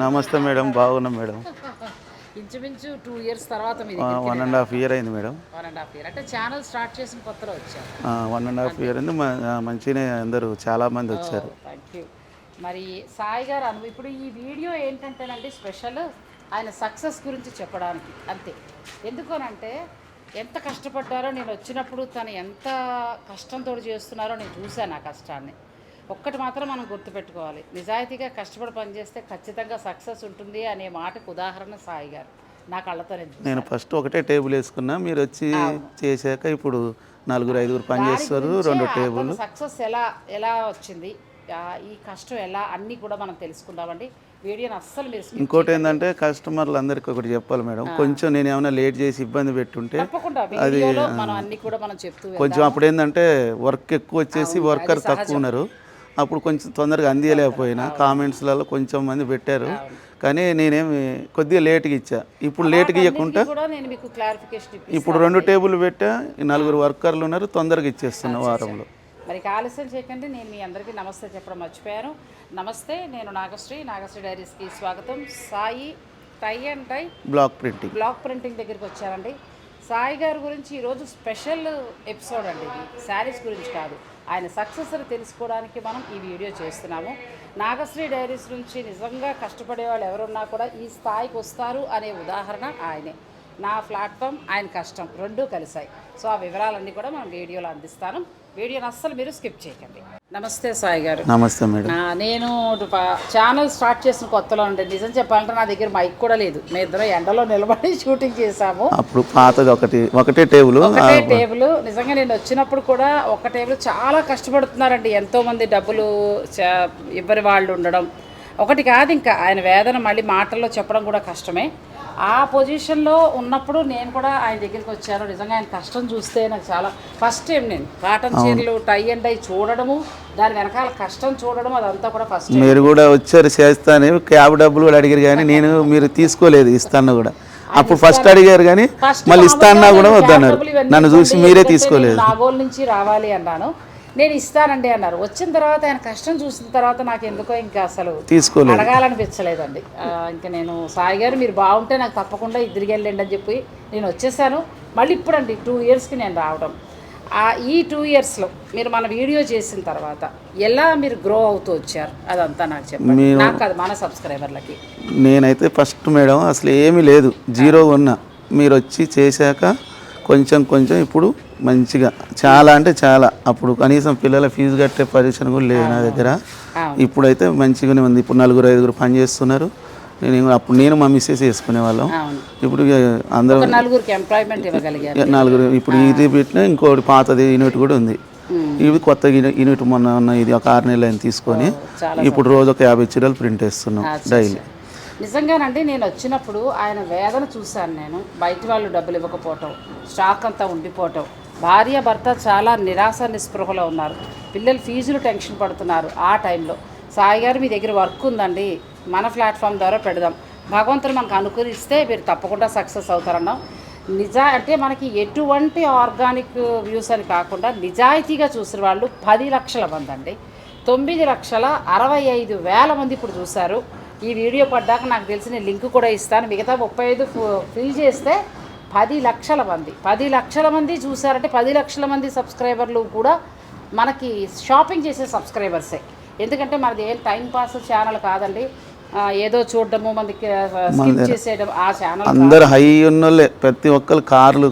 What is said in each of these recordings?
నమస్తే మేడం, బాగున్నాం మేడం. ఇంచుమించు 2 ఇయర్స్ తర్వాత మీ 1.5 ఇయర్ అయింది మేడం. 1.5 ఇయర్ అంటే ఛానల్ స్టార్ట్ చేసిన కొత్తలో వచ్చారు. 1.5 ఇయర్ అయింది. మంచిగానే అందరూ చాలామంది వచ్చారు. Thank you. మరి సాయి గారు ఇప్పుడు ఈ వీడియో ఏంటంటేనండి స్పెషల్ ఆయన సక్సెస్ గురించి చెప్పడానికి అంతే. ఎందుకనంటే ఎంత కష్టపడ్డారో నేను వచ్చినప్పుడు తను ఎంత కష్టంతో చేస్తున్నారో నేను చూశాను ఆ కష్టాన్ని. ఒక్కటి మాత్రం మనం గుర్తుపెట్టుకోవాలి, నిజాయితీగా కష్టపడి పనిచేస్తే ఖచ్చితంగా సక్సెస్ ఉంటుంది అనే మాటకు ఉదాహరణ సాయి గారు. నా కళ్ళతో నేను ఫస్ట్ ఒకటే టేబుల్ వేసుకున్నా, మీరు వచ్చి చేశాక ఇప్పుడు 4-5 పని చేస్తారు. 2 టేబుల్ సక్సెస్ ఎలా వచ్చింది, ఈ కష్టం ఎలా అన్నీ కూడా మనం తెలుసుకుందామండి. వీడియోని అస్సలు మీరు ఇంకోటి ఏంటంటే కస్టమర్లు అందరికీ ఒకటి చెప్పాలి మేడం, కొంచెం నేను ఏమైనా లేట్ చేసి ఇబ్బంది పెట్టుంటే అది మనం అన్ని కూడా మనం చెప్తూ కొంచెం అప్పుడు ఏంటంటే వర్క్ ఎక్కువ వచ్చేసి వర్కర్ తక్కువ ఉన్నారు, అప్పుడు కొంచెం తొందరగా అందియలేకపోయినా కామెంట్స్లలో కొంచెం మంది పెట్టారు. కానీ నేనేమి కొద్దిగా లేట్గా ఇచ్చా. ఇప్పుడు లేట్గా ఇవ్వకుండా ఇప్పుడు 2 టేబుల్ పెట్టా, 4 వర్కర్లు ఉన్నారు, తొందరగా ఇచ్చేస్తున్నా వారంలో. మరి ఆలస్యం చేయకండి, నేను మీ అందరికీ నమస్తే చెప్పడం మర్చిపోయాను. నమస్తే, నేను నాగశ్రీ డైరీస్కి స్వాగతం. Sai tie and tie block printing దగ్గరికి వచ్చారండి. సాయి గారి గురించి ఈరోజు స్పెషల్ ఎపిసోడ్ అండి. ఇది శారీస్ గురించి కాదు, ఆయన సక్సెస్ తెలుసుకోవడానికి మనం ఈ వీడియో చేస్తున్నాము. నాగశ్రీ డైరీస్ నుంచి నిజంగా కష్టపడే వాళ్ళు ఎవరున్నా కూడా ఈ స్థాయికి వస్తారు అనే ఉదాహరణ ఆయనే. నా ప్లాట్ఫామ్, ఆయన కష్టం రెండూ కలిసాయి. సో ఆ వివరాలన్నీ కూడా మనం వీడియోలో అందిస్తాను. వీడియోని అస్సలు మీరు స్కిప్ చేయకండి. నమస్తే సాయి గారు. నమస్తే మేడం. నేను ఛానల్ స్టార్ట్ చేసిన కొత్తలో ఉండే, నిజం చెప్పాలంటే నా దగ్గర మైక్ కూడా లేదు. మేము ఇద్దరం ఎండలో నిలబడి షూటింగ్ చేసాము. అప్పుడు పాతది ఒకటే టేబుల్. నిజంగా నేను వచ్చినప్పుడు కూడా ఒక టేబుల్ చాలా కష్టపడుతున్నారండి. ఎంతోమంది డబ్బులు ఇవ్వని వాళ్ళు ఉండడం ఒకటి కాదు, ఇంకా ఆయన వేదన మళ్ళీ మాటల్లో చెప్పడం కూడా కష్టమే. ఆ పొజిషన్లో ఉన్నప్పుడు నేను కూడా ఆయన దగ్గరికి వచ్చాను. నిజంగా ఆయన కష్టం చూస్తే నాకు చాలా ఫస్ట్ టైం నేను కాటన్ చీరలు టై అండ్ టై చూడడము, దాని వెనకాల కష్టం చూడడం, అదంతా కూడా ఫస్ట్. మీరు కూడా వచ్చారు చేస్తాను, క్యాబ్ డబ్బులు కూడా అడిగారు కానీ మీరు తీసుకోలేదు. ఇస్తాను కూడా అప్పుడు ఫస్ట్ అడిగారు కానీ మళ్ళీ ఇస్తాను కూడా వద్దన్నారు. నన్ను చూసి మీరే తీసుకోలేదు. నాగోల్ నుంచి రావాలి అన్నాను, నేను ఇస్తానండి అన్నారు. వచ్చిన తర్వాత ఆయన కష్టం చూసిన తర్వాత నాకు ఎందుకో ఇంకా అసలు అడగాలనిపించలేదండి. ఇంకా నేను సాయి గారు మీరు బాగుంటే నాకు తప్పకుండా ఇద్దరికి వెళ్ళండి అని చెప్పి నేను వచ్చేసాను. మళ్ళీ ఇప్పుడండి 2 ఇయర్స్కి నేను రావడం. ఈ 2 ఇయర్స్లో మీరు మన వీడియో చేసిన తర్వాత ఎలా మీరు గ్రో అవుతూ వచ్చారు అదంతా నాకు చెప్పండి. నాకు కాదు, మన సబ్స్క్రైబర్లకి. నేనైతే ఫస్ట్ మేడం అసలు ఏమీ లేదు, జీరో ఉన్నా. మీరు వచ్చి చేశాక కొంచెం ఇప్పుడు మంచిగా చాలా అంటే చాలా. అప్పుడు కనీసం పిల్లల ఫీజు కట్టే పొజిషన్ కూడా లేదు నా దగ్గర. ఇప్పుడైతే మంచిగానే ఉంది. ఇప్పుడు 4-5 పని చేస్తున్నారు. నేను మా మిస్సెస్ వేసుకునే వాళ్ళం. ఇప్పుడు అందరూ 4. ఇప్పుడు ఇది పెట్టినా ఇంకోటి పాతది యూనిట్ కూడా ఉంది. ఇది కొత్త యూనిట్ మొన్న ఉన్న ఇది ఒక 6 నెలలు అయిన తీసుకొని ఇప్పుడు రోజు ఒక 50 చీరలు ప్రింట్ వేస్తున్నాం డైలీ. నిజంగానండి నేను వచ్చినప్పుడు ఆయన వేదన చూశాను. నేను బయట వాళ్ళు డబ్బులు ఇవ్వకపోవటం, స్టాక్ అంతా ఉండిపోవటం, భార్య భర్త చాలా నిరాశ నిస్పృహలో ఉన్నారు, పిల్లలు ఫీజులు టెన్షన్ పడుతున్నారు. ఆ టైంలో సాయి గారు మీ దగ్గర వర్క్ ఉందండి, మన ప్లాట్ఫామ్ ద్వారా పెడదాం, భగవంతుడు మనకు అనుకరిస్తే మీరు తప్పకుండా సక్సెస్ అవుతారన్నాం. అంటే మనకి ఎటువంటి ఆర్గానిక్ వ్యూస్ అని కాకుండా నిజాయితీగా చూసిన వాళ్ళు 10 లక్షల మంది అండి. 9,65,000 మంది ఇప్పుడు చూశారు. ఈ వీడియో పడ్డాక నాకు తెలిసిన లింక్ కూడా ఇస్తాను. మిగతా 35 ఫిల్ చేస్తే 10 లక్షల మంది చూసారంటే 10 లక్షల మంది సబ్స్క్రైబర్లు కూడా మనకి షాపింగ్ చేసే సబ్స్క్రైబర్సే. ఎందుకంటే మనది ఏం టైం పాస్ ఛానల్ కాదండి, ఏదో చూడడము మనకి స్కిప్ చేసేయడం ఆ ఛానల్. అందరు హై ఉన్నోళ్ళే, ప్రతి ఒక్కరు కార్లు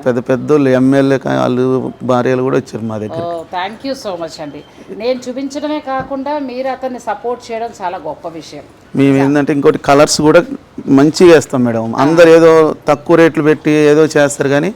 పెద్ద ఎమ్మెల్యే వాళ్ళు భార్యలు కూడా వచ్చారు మా దగ్గర. థ్యాంక్ యూ సో మచ్ అండి. నేను చూపించడమే కాకుండా మీరు అతన్ని సపోర్ట్ చేయడం చాలా గొప్ప విషయం. మేము ఏంటంటే ఇంకోటి కలర్స్ కూడా మంచిగా వేస్తాం మేడం. అందరు ఏదో తక్కువ రేట్లు పెట్టి ఏదో చేస్తారు కానీ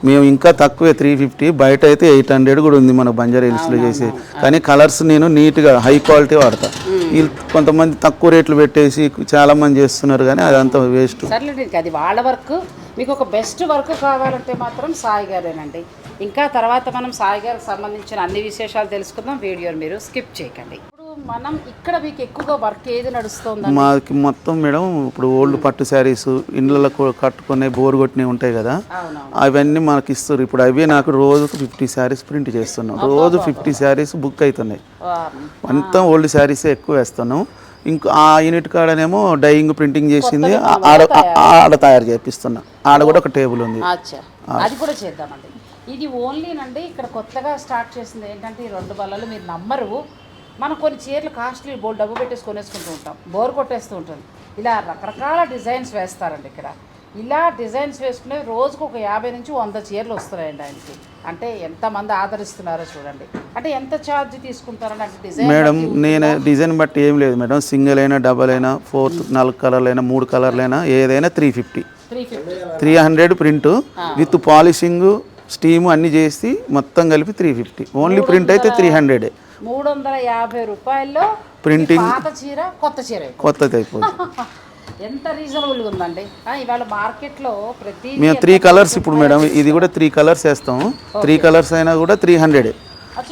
మేము ఇంకా తక్కువే 350, బయట అయితే 800 కూడా ఉంది మన బంజారా హిల్స్లో చేసి. కానీ కలర్స్ నేను నీట్గా హై క్వాలిటీ వాడతా. వీళ్ళు కొంతమంది తక్కువ రేట్లు పెట్టేసి చాలా మంది చేస్తున్నారు కానీ అదంతా వేస్ట్. సర్లేదు, అది వాళ్ళ వర్క్. మీకు ఒక బెస్ట్ వర్క్ కావాలంటే మాత్రం సాయి గారేనండి. ఇంకా తర్వాత మనం సాయి గారికి సంబంధించిన అన్ని విశేషాలు తెలుసుకుందాం. వీడియోని మీరు స్కిప్ చేయకండి. మనం ఇక్కడ మీకు ఎక్కువగా వర్క్ ఏది నడుస్తుంది? మాకు మొత్తం మేడం ఇప్పుడు ఓల్డ్ పట్టు శారీస్, ఇండ్లలో కట్టుకునే బోర్ కొట్టినవి ఉంటాయి కదా, అవన్నీ మనకి ఇస్తారు. ఇప్పుడు అవి నాకు రోజుకు 50 శారీస్ ప్రింట్ చేస్తున్నాం. రోజు 50 శారీస్ బుక్ అవుతున్నాయి. అంతా ఓల్డ్ శారీసే ఎక్కువ వేస్తున్నాం. ఇంకో ఆ యూనిట్ కాడనేమో డైయింగ్ ప్రింటింగ్ చేసింది ఆడ తయారు చేపిస్తున్నా. ఆడ కూడా ఒక టేబుల్ ఉంది. అచ్చా, అది కూడా చేద్దామండి. ఇది ఓన్లీనండి ఇక్కడ కొత్తగా స్టార్ట్ చేసింది ఏంటంటే ఈ 2 బల్లలు. మీరు నమ్మరు, మనం కొన్ని చీరలు కాస్ట్లీ బోల్ డబ్బు పెట్టేసి కొనేసుకుంటూ ఉంటాం, బోర్ కొట్టేస్తూ ఉంటుంది. ఇలా రకరకాల డిజైన్స్ వేస్తారండి ఇక్కడ. ఇలా డిజైన్స్ వేసుకునే రోజుకు ఒక 50 నుంచి 100 చీరలు వస్తున్నాయండి ఆయనకి. అంటే ఎంతమంది ఆదరిస్తున్నారో చూడండి. అంటే ఎంత ఛార్జ్ తీసుకుంటారండి అంటే డిజైన్? మేడం నేను డిజైన్ బట్టి ఏం లేదు మేడం, సింగిల్ అయినా డబల్ అయినా 4 కలర్లు అయినా 3 కలర్లు అయినా ఏదైనా 350. 300 ప్రింట్ విత్ పాలిషింగ్ స్టీమ్ అన్ని చేసి మొత్తం కలిపి 350. ఓన్లీ ప్రింట్ అయితే 300. 350 రూపాయల్లో ప్రింటింగ్ పాత చీర కొత్త చీర కొత్తది అయిపోతుంది. ఎంత రీజనబుల్గా ఉందండి. ఇవాళ మార్కెట్లో ప్రతి మేము 3 కలర్స్ ఇప్పుడు మేడం ఇది కూడా 3 కలర్స్ వేస్తాం. 3 కలర్స్ అయినా కూడా 300.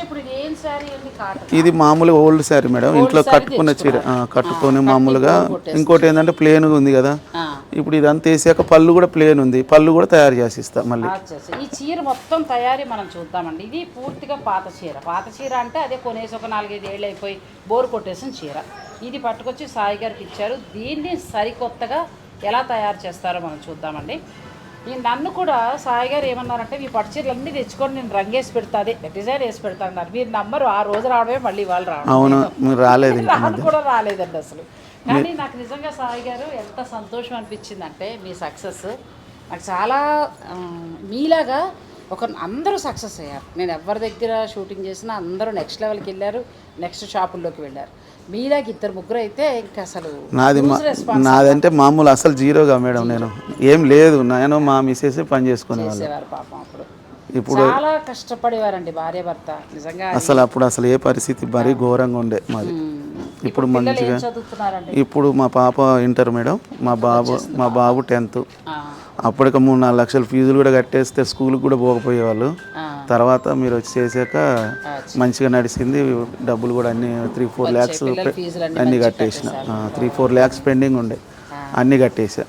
ఇప్పుడు ఇది ఏం శారీ అండి? కాటన్. ఇది మామూలుగా ఓల్డ్ శారీ మేడం, ఇంట్లో కట్టుకున్న చీర కట్టుకొని మామూలుగా. ఇంకోటి ఏంటంటే ప్లేన్ ఉంది కదా, ఇప్పుడు ఇదంతా వేసాక పళ్ళు కూడా ప్లేన్ ఉంది, పళ్ళు కూడా తయారు చేసి ఇస్తా మళ్ళీ. ఈ చీర మొత్తం తయారీ మనం చూద్దామండి. ఇది పూర్తిగా పాత చీర. పాత చీర అంటే అదే కొనేసి ఒక 4-5 ఏళ్ళు అయిపోయి బోర్ కొట్టేసిన చీర. ఇది పట్టుకొచ్చి సాయి గారికి ఇచ్చారు. దీన్ని సరికొత్తగా ఎలా తయారు చేస్తారో మనం చూద్దామండి. నన్ను కూడా సాయి గారు ఏమన్నారంటే మీ పట్టు చీరలు అన్నీ తెచ్చుకొని నేను రంగేసి పెడతా, అదే డిజైన్ వేసి పెడతా అన్నారు. మీరు నమ్మరు, ఆ రోజు రావడమే మళ్ళీ వాళ్ళు రావడం. అవును, రాలేదు, కూడా రాలేదండి అసలు. కానీ నాకు నిజంగా సాయి గారు ఎంత సంతోషం అనిపించిందంటే మీ సక్సెస్ నాకు చాలా మీలాగా అందరూ సక్సెస్ అయ్యారు. నేను ఎవరి దగ్గర షూటింగ్ చేసినా అందరూ నెక్స్ట్ లెవెల్కి వెళ్ళారు, నెక్స్ట్ షాపుల్లోకి వెళ్ళారు. మీలాగా 2-3 అయితే ఇంకా అసలు నాదంటే మామూలు అసలు జీరోగా మేడం. నేను ఏం లేదు, నేను మా మిస్సెస్ పని చేసుకునేవాళ్ళు పాపం. అప్పుడు ఇప్పుడు చాలా కష్టపడేవారండి భార్య భర్త నిజంగా. అసలు ఏ పరిస్థితి మరీ ఘోరంగా ఉండే మాది. ఇప్పుడు మంచిగా ఇప్పుడు మా పాప ఇంటర్ మేడం, మా బాబు 10th. అప్పటికి 3-4 లక్షల ఫీజులు కూడా కట్టేస్తే స్కూల్కి కూడా పోకపోయేవాళ్ళు. తర్వాత మీరు వచ్చి చేసాక మంచిగా నడిచింది. డబ్బులు కూడా అన్ని 3-4 ల్యాక్స్ అన్నీ కట్టేసిన. 3-4 ల్యాక్స్ పెండింగ్ ఉండే, అన్నీ కట్టేసా.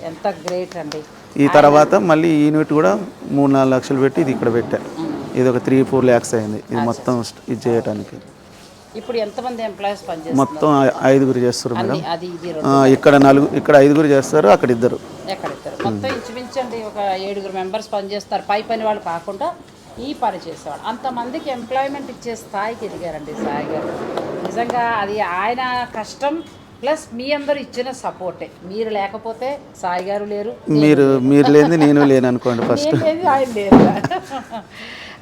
ఎంత గ్రేట్ అండి. ఈ తర్వాత మళ్ళీ ఈ యూనిట్ కూడా 3-4 లక్షలు పెట్టి ఇది ఇక్కడ పెట్టా. ఇది ఒక 3-4 ల్యాక్స్ అయింది ఇది మొత్తం ఇది చేయడానికి. ఇప్పుడు ఎంతమంది ఎంప్లాయీస్ పనిచేస్తారు? మొత్తం 5 చేస్తారు మేడం. ఇక్కడ 5 చేస్తారు, అక్కడ 2. మొత్తం ఇంచుమించండి ఒక 7 మెంబర్స్ పనిచేస్తారు. పని వాళ్ళు కాకుండా ఈ పని చేసేవాళ్ళు. అంతమందికి ఎంప్లాయ్మెంట్ ఇచ్చే స్థాయికి ఎదిగారండి సాయి గారు. నిజంగా అది ఆయన కష్టం ప్లస్ మీ అందరూ ఇచ్చిన సపోర్టే. మీరు లేకపోతే సాయి గారు లేరు, మీరు లేని నేను లేను అనుకోండి. ఫస్ట్ ఆయన లేరు.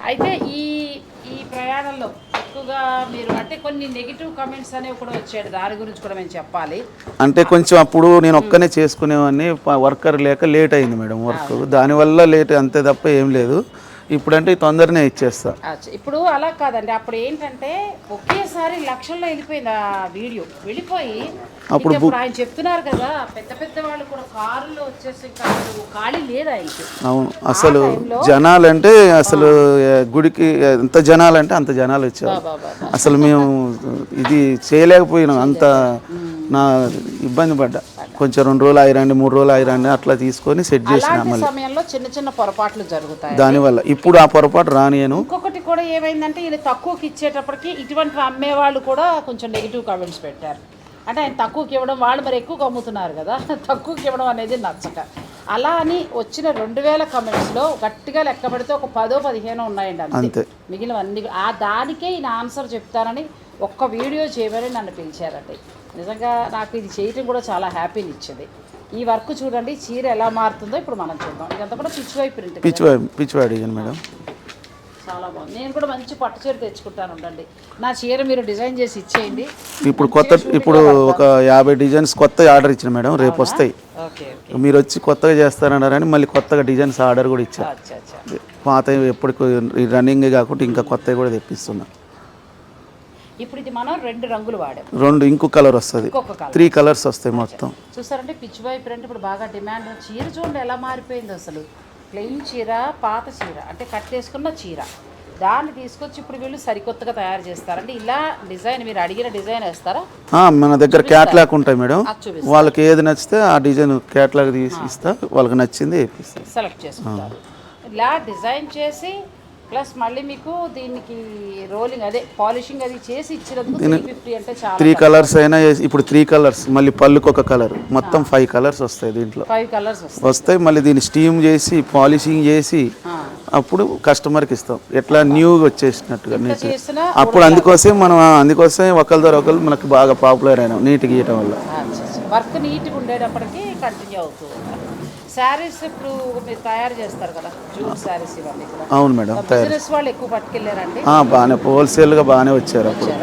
అయితే ఈ ప్రయాణంలో ఎక్కువగా మీరు అంటే కొన్ని నెగిటివ్ కమెంట్స్ అనేవి కూడా వచ్చాడు, దాని గురించి కూడా మేము చెప్పాలి. అంటే కొంచెం అప్పుడు నేను ఒక్కనే చేసుకునేవాడిని, వర్కర్ లేక లేట్ అయింది మేడం వర్క్, దానివల్ల లేట్ అంతే తప్ప ఏం లేదు. ఇప్పుడంటే తొందరనే ఇచ్చేస్తా. ఇప్పుడు అలా కాదండి, అప్పుడు ఏంటంటే ఒకేసారి లక్షల్లో వెళ్ళిపోయింది ఆ వీడియో. వెళ్ళిపోయి అప్పుడు ఆయన చెప్తున్నారు కదా పెద్ద వాళ్ళు కూడా కారులో వచ్చేసి ఖాళీ లేదు ఆయనకి. అవును, అసలు జనాలంటే అసలు గుడికి ఎంత జనాలంటే అంత జనాలు వచ్చారు. అసలు మేము ఇది చేయలేకపోయినాం, అంత నా ఇబ్బంది పడ్డా. కొంచెం 2 రోజులు ఆగిరండి, 3 రోజులు ఆగిరండి అట్లా తీసుకొని సెట్ చేసిన. సమయంలో చిన్న పొరపాట్లు జరుగుతాయి, దానివల్ల ఇప్పుడు ఆ పొరపాటు రానియను. ఇంకొకటి కూడా ఏమైందంటే ఈయన తక్కువకి ఇచ్చేటప్పటికి ఇటువంటి అమ్మేవాళ్ళు కూడా కొంచెం నెగిటివ్ కామెంట్స్ పెట్టారు. అంటే ఆయన తక్కువకి ఇవ్వడం, వాళ్ళు మరి ఎక్కువగా అమ్ముతున్నారు కదా, తక్కువకి ఇవ్వడం అనేది నచ్చక. అలా అని వచ్చిన 2000 కమెంట్స్లో గట్టిగా లెక్క పెడితే ఒక 10-15 ఉన్నాయండి అంతే. మిగిలినవన్నీ దానికే ఈయన ఆన్సర్ చెప్తానని ఒక్క వీడియో చేయమని నన్ను పిలిచారండి. నిజంగా నాకు ఇది చేయటం కూడా చాలా హ్యాపీని ఇచ్చింది. ఈ వర్క్ చూడండి, చీర ఎలా మారుతుందో ఇప్పుడు మనం చూద్దాం. ఇదంతా కూడా పిచ్ వై డిజైన్ మేడం, చాలా బాగుంది. నేను కూడా మంచి పట్టు చీర తెచ్చుకుంటాను ఉండండి. నా చీర మీరు డిజైన్ చేసి ఇచ్చేయండి. ఇప్పుడు ఒక 50 డిజైన్స్ కొత్త ఆర్డర్ ఇచ్చిన మేడం, రేపు వస్తాయి. మీరు వచ్చి కొత్తగా చేస్తారన్నారని మళ్ళీ కొత్తగా డిజైన్స్ ఆర్డర్ కూడా ఇచ్చా. పాత ఎప్పటికి రన్నింగ్ కాకుండా ఇంకా కొత్తవి కూడా తెప్పిస్తున్నా. ఇప్పుడు ఇది మనం 2 రంగులు వాడాం, 2 ఇంకో కలర్ వస్తుంది, 3 కలర్స్ వస్తాయి మొత్తం. చూసారంటే పిచ్ బై ప్రింట్ ఇప్పుడు బాగా డిమాండ్. చీర చూడండి ఎలా మారిపోయింది అసలు. ప్లెయిన్ చీర, పాత చీర అంటే కట్టేసుకున్న చీర, దాన్ని తీసుకొచ్చి ఇప్పుడు వీళ్ళు సరికొత్తగా తయారు చేస్తారంటే ఇలా డిజైన్ మీరు అడిగిన డిజైన్ వేస్తారా? మన దగ్గర క్యాట్లాగ్ ఉంటాయి మేడం, వాళ్ళకి ఏది నచ్చితే ఆ డిజైన్ క్యాట్లాగ్ తీసి ఇస్తా, వాళ్ళకి నచ్చింది సెలెక్ట్ చేసుకుంటారు. ఇలా డిజైన్ చేసి ప్లస్ మళ్ళీ మీకు దీనికి రోలింగ్ అదే పాలిషింగ్ అది చేసి ఇచ్చినందుకు దీని 350 అంటే చాలా 3 కలర్స్ అయినా ఇప్పుడు 3 కలర్స్ మళ్ళీ పళ్ళుకి ఒక కలర్ మొత్తం 5 కలర్స్ వస్తాయి దీంట్లో 5 కలర్స్ వస్తాయి. వస్తాయి. మళ్ళీ దీన్ని స్టీమ్ చేసి పాలిషింగ్ చేసి అప్పుడు కస్టమర్కి ఇస్తాం ఎట్లా న్యూగా వచ్చేసినట్టుగా ఇంత నీట్గా. చేసిన అప్పుడు అందుకోసమే ఒకరి ఒకరు మనకు బాగా పాపులర్ అయినాం నీట్గా గీయటం వల్ల. వర్క్ నీట్గా ఉండేటప్పటికి కంటిన్యూ అవుతూ ఉంటారు. శారీస్ ఇప్పుడు మీరు తయారు చేస్తారు కదా జూట్ శారీస్ ఇవన్నీ కూడా. అవును మేడం, తయారు బిజినెస్ వాళ్ళు ఎక్కువ పట్టుకెళ్ళారండి. బాగానే హోల్సేల్గా బాగానే వచ్చారు అప్పుడు.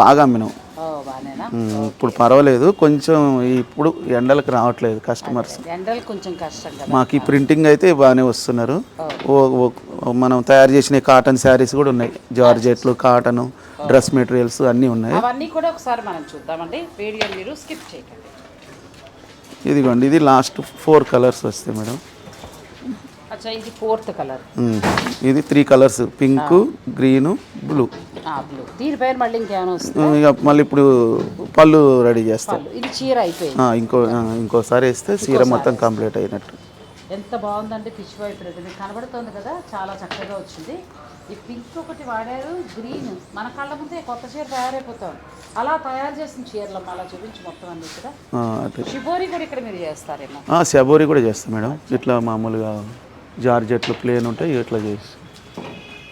బాగా అమ్మినాం. ఓ బాగానేనా. ఇప్పుడు పర్వాలేదు, కొంచెం ఇప్పుడు ఎండలకు రావట్లేదు కస్టమర్స్. ఎండలు కొంచెం కష్టం కదా. మాకు ఈ ప్రింటింగ్ అయితే బాగానే వస్తున్నారు. మనం తయారు చేసిన కాటన్ శారీస్ కూడా ఉన్నాయి, జార్జెట్లు, కాటన్, డ్రెస్ మెటీరియల్స్ అన్నీ ఉన్నాయి. అవన్నీ కూడా ఒకసారి మనం చూద్దామండి. వీడియో మీరు స్కిప్ చేయకండి. ఇదిగోండి, ఇది లాస్ట్ 4 కలర్స్ వస్తాయి మేడం. అచ్చా, ఇది 4th కలర్. ఇది 3 colours, pink, green, blue. Blue. దీనిపైన మళ్ళీ ఇంకేమైనా వస్తుంది. ఇక మళ్ళీ ఇప్పుడు పళ్ళు రెడీ చేస్తాం. ఇది చీర అయిపోయింది. ఇంకోసారి వేస్తే చీర మొత్తం కంప్లీట్ అయినట్టు. ఎంత బాగుందంటే పిచ్ వైపు మీకు కనబడుతుంది కదా, చాలా చక్కగా వచ్చింది. ఈ పింక్ ఒకటి వాడారు, గ్రీన్ మన కళ్ళ ముందే కొత్త చీర తయారైపోతాం. అలా తయారు చేసిన చీరలు అలా చూపించి మొత్తం అన్ని కూడా. షిబోరి కూడా ఇక్కడ మీరు చేస్తారేమో. షబోరి కూడా చేస్తాం మేడం. ఇట్లా మామూలుగా జార్జెట్లు ప్లేన్ ఉంటాయి, ఇట్లా చేసి.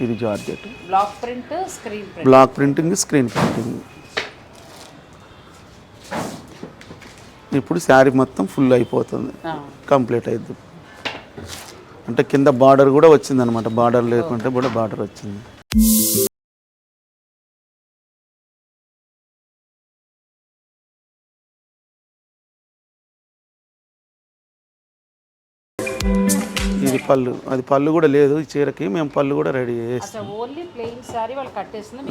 ఇది georgette, block print, screen print. Block printing, screen printing. ఇప్పుడు శారీ మొత్తం ఫుల్ అయిపోతుంది, కంప్లీట్ అయింది. అంటే కింద బార్డర్ కూడా వచ్చింది అనమాట. బార్డర్ లేకుంటే కూడా బార్డర్ వచ్చింది. ఇది పళ్ళు, అది పళ్ళు కూడా లేదు ఈ చీరకి. మేము పళ్ళు కూడా రెడీ చేస్తాం. ఓన్లీ ప్లెయిన్ సారీ వాళ్ళు కట్టేసింది.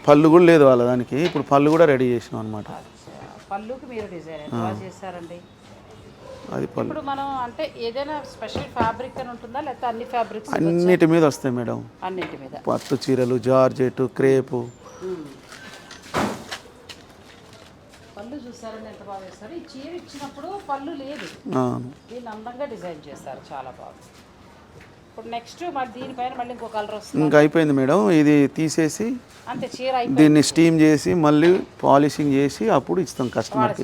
పళ్ళు కూడా లేదు వాళ్ళ దానికి. ఇప్పుడు పళ్ళు కూడా రెడీ చేసినాం అనమాట. పళ్ళుకి మీరు డిజైన్ ఎలా చేశారండి? అది పళ్ళు. ఇప్పుడు మనం అంటే ఏదైనా స్పెషల్ ఫ్యాబ్రిక్ అని ఉంటుందా, లేకపోతే అన్ని ఫ్యాబ్రిక్స్? అన్నిటి మీద వస్తాయి మేడం. అన్నిటి మీద పట్టు చీరలు, జార్జెట్, క్రేపు. పళ్ళు చూసారండి ఎంత బాగా వేస్తారు. ఈ చీర ఇచ్చినప్పుడు పళ్ళు లేదు, దీన్ని అందంగా డిజైన్ చేస్తారు, చాలా బాగుంది. ఇప్పుడు నెక్స్ట్ మరి దీనిపైన మళ్ళీ ఇంకో కలర్ వస్తుంది. ఇంకా అయిపోయింది మేడం. ఇది తీసేసి అంతే, చీర దీన్ని స్టీమ్ చేసి మళ్ళీ పాలిషింగ్ చేసి అప్పుడు ఇస్తాం కస్టమర్కి.